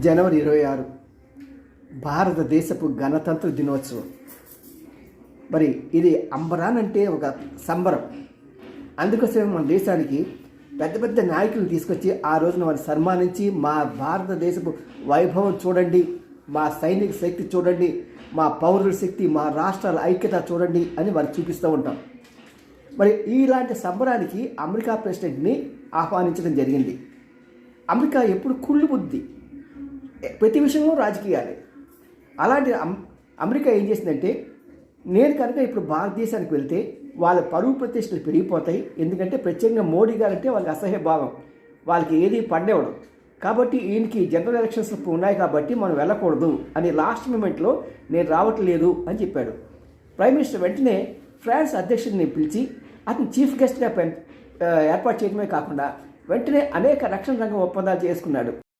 జనవరి 26 భారతదేశపు గణతంత్ర దినోత్సవం. మరి ఇది అంబరానంటే ఒక సంబరం. అందుకోసమే మన దేశానికి పెద్ద పెద్ద నాయకులను తీసుకొచ్చి ఆ రోజున వారిని సన్మానించి మా భారతదేశపు వైభవం చూడండి, మా సైనిక శక్తి చూడండి, మా పౌరుల శక్తి, మా రాష్ట్రాల ఐక్యత చూడండి అని వారు చూపిస్తూ ఉంటాం. మరి ఇలాంటి సంబరానికి అమెరికా ప్రెసిడెంట్ని ఆహ్వానించడం జరిగింది. అమెరికా ఎప్పుడు కుళ్ళు బుద్ధి, ప్రతి విషయంలో రాజకీయాలే. అలాంటి అమెరికా ఏం చేసిందంటే, నేను కనుక ఇప్పుడు భారతదేశానికి వెళ్తే వాళ్ళ పరువు ప్రతిష్టలు పెరిగిపోతాయి. ఎందుకంటే ప్రత్యేకంగా మోడీ గారు అంటే వాళ్ళకి అసహ్య భావం, వాళ్ళకి ఏది పండేవడం. కాబట్టి ఈయనకి జనరల్ ఎలక్షన్స్ ఉన్నాయి కాబట్టి మనం వెళ్ళకూడదు అని లాస్ట్ మూమెంట్లో నేను రావట్లేదు అని చెప్పాడు. ప్రైమ్ మినిస్టర్ వెంటనే ఫ్రాన్స్ అధ్యక్షుడిని పిలిచి అతను చీఫ్ గెస్ట్గా ఏర్పాటు చేయడమే కాకుండా వెంటనే అనేక రక్షణ రంగం ఒప్పందాలు చేసుకున్నాడు.